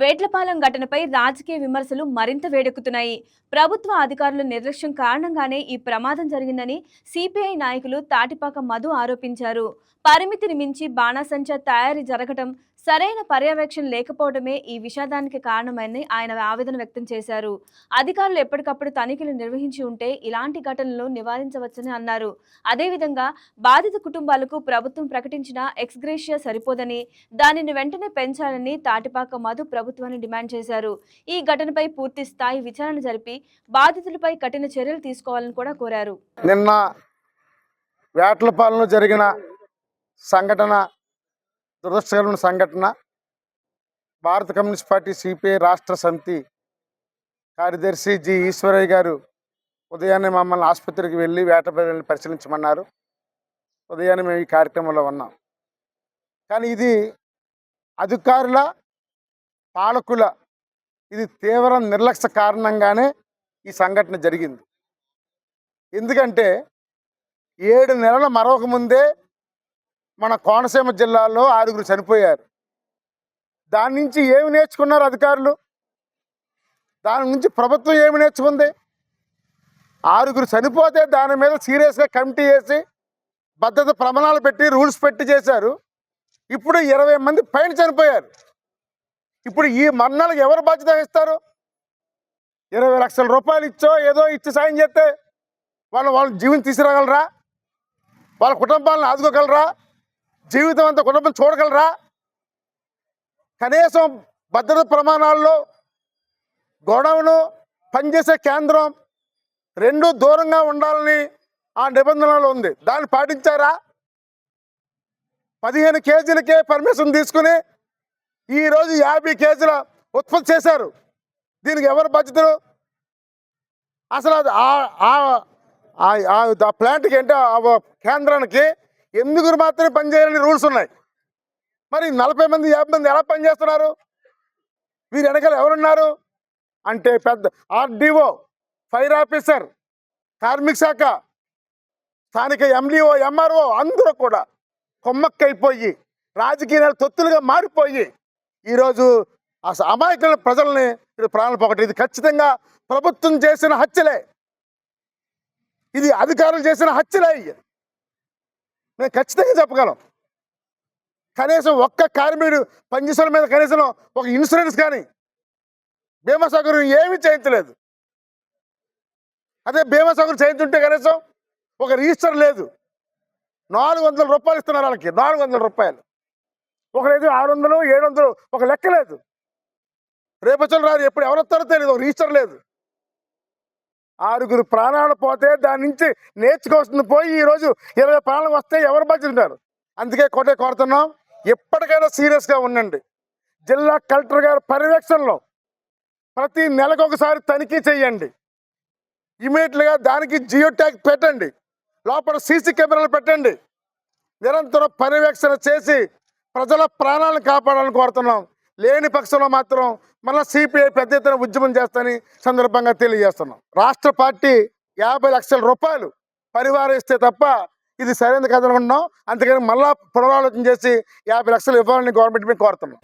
వేట్లపాలెం ఘటనపై రాజకీయ విమర్శలు మరింత వేడెక్కుతున్నాయి. ప్రభుత్వ అధికారుల నిర్లక్ష్యం కారణంగానే ఈ ప్రమాదం జరిగిందని సిపిఐ నాయకులు తాటిపాక మధు ఆరోపించారు. పరిమితిని మించి బాణాసంచా తయారీ జరగటం, సరైన పర్యవేక్షణ లేకపోవడమే ఈ విషాదానికి కారణమని ఆయన ఆవేదన వ్యక్తం చేశారు. అధికారులు ఎప్పటికప్పుడు తనిఖీలు నిర్వహించి ఉంటే ఇలాంటి ఘటనలు నివారించవచ్చని అన్నారు. అదేవిధంగా బాధిత కుటుంబాలకు ప్రభుత్వం ప్రకటించిన ఎక్స్‌గ్రేషియా సరిపోదని, దానిని వెంటనే పెంచాలని తాటిపాక మధు ప్రభుత్వాన్ని డిమాండ్ చేశారు. ఈ ఘటనపై పూర్తి స్థాయి విచారణ జరిపి బాధితులపై కఠిన చర్యలు తీసుకోవాలని కూడా కోరారు. నిన్న వేట్లపాలెంలో జరిగిన సంఘటన దురదృష్టకరమైన సంఘటన. భారత కమ్యూనిస్ట్ పార్టీ సిపిఐ రాష్ట్ర సమితి కార్యదర్శి జి ఈశ్వరయ్య గారు ఉదయాన్నే మమ్మల్ని ఆసుపత్రికి వెళ్ళి వేటపాలెం పరిశీలించమన్నారు. ఉదయాన్నే మేము ఈ కార్యక్రమంలో ఉన్నాం. కానీ ఇది అధికారుల పాలకుల ఇది తీవ్ర నిర్లక్ష్య కారణంగానే ఈ సంఘటన జరిగింది. ఎందుకంటే 7 నెలల మరొక ముందే మన కోనసీమ జిల్లాలో 6 చనిపోయారు. దాని నుంచి ఏమి నేర్చుకున్నారు అధికారులు? దాని నుంచి ప్రభుత్వం ఏమి నేర్చుకుంది? 6 చనిపోతే దాని మీద సీరియస్గా కమిటీ వేసి భద్రత ప్రమాణాలు పెట్టి రూల్స్ పెట్టి చేశారు. ఇప్పుడు 20 మంది పైన చనిపోయారు. ఇప్పుడు ఈ మరణాలకు ఎవరు బాధ్యత వహిస్తారు? 20 లక్షల రూపాయలు ఇచ్చో ఏదో ఇచ్చి సాయం చేస్తే వాళ్ళ జీవితం తీసుకురాగలరా? వాళ్ళ కుటుంబాలను ఆదుకోగలరా? జీవితం అంతా కుటుంబం చూడగలరా? కనీసం భద్రత ప్రమాణాల్లో గోడౌను, పనిచేసే కేంద్రం 2 దూరంగా ఉండాలని ఆ నిబంధనలు ఉంది. దాన్ని పాటించారా? 15 కేజీలకే పర్మిషన్ తీసుకుని ఈరోజు 50 కేజీల ఉత్పత్తి చేశారు. దీనికి ఎవరు బాధ్యతలు? అసలు ఆ ప్లాంట్కి అంటే ఆ కేంద్రానికి ఎందుకు మాత్రమే పనిచేయాలని రూల్స్ ఉన్నాయి. మరి 40 మంది 50 మంది ఎలా పనిచేస్తున్నారు? వీరి వెనకాల ఎవరున్నారు అంటే పెద్ద ఆర్డీఓ, ఫైర్ ఆఫీసర్, కార్మిక శాఖ, స్థానిక ఎండిఓ, ఎంఆర్ఓ అందరూ కూడా కొమ్మక్కైపోయి రాజకీయ తొత్తులుగా మారిపోయి ఈరోజు ఆ అమాయకుల ప్రజల్ని ప్రాణాలు పోగొట్టారు. ఇది ఖచ్చితంగా ప్రభుత్వం చేసిన హత్యలే. ఇది అధికారులు చేసిన హత్యలే. మేము ఖచ్చితంగా చెప్పగలం. కనీసం ఒక్క కార్మికుడు పనిచేసిన మీద కనీసం ఒక ఇన్సూరెన్స్ కానీ బీమా సౌకర్యం ఏమీ చేయించలేదు. అదే బీమా సౌకర్యం చేయించుంటే కనీసం ఒక రిజిస్టర్ లేదు. 400 రూపాయలు ఇస్తున్నారు వాళ్ళకి. 400 రూపాయలు. ఒకరైతే 600, 700, ఒక లెక్క లేదు. రేపచ్చలు రాదు, ఎప్పుడు ఎవరు వస్తారో తెలియదు, ఒక రిజిస్టర్ లేదు. 6 ప్రాణాలు పోతే దాని నుంచి నేర్చుకోవాల్సింది పోయి ఈరోజు 20 ప్రాణాలు వస్తే ఎవరు బాధ్యుంటారు? అందుకే కోరుతున్నాం, ఎప్పటికైనా సీరియస్గా ఉండండి. జిల్లా కలెక్టర్ గారి పర్యవేక్షణలో ప్రతి నెలకు ఒకసారి తనిఖీ చేయండి. ఇమీడియట్గా దానికి జియో ట్యాగ్ పెట్టండి, లోపల సీసీ కెమెరాలు పెట్టండి. నిరంతరం పర్యవేక్షణ చేసి ప్రజల ప్రాణాలను కాపాడాలని కోరుతున్నాం. లేని పక్షంలో మాత్రం మళ్ళీ సిపిఐ పెద్ద ఎత్తున ఉద్యమం చేస్తానని సందర్భంగా తెలియజేస్తున్నాం. రాష్ట్ర పార్టీ 50 లక్షల రూపాయలు పరిహారం ఇస్తే తప్ప ఇది సరైనది కదనుకుంటున్నాం. అందుకని మళ్ళా పునరాలోచన చేసి 50 లక్షలు ఇవ్వాలని గవర్నమెంట్ మీద కోరుతున్నాం.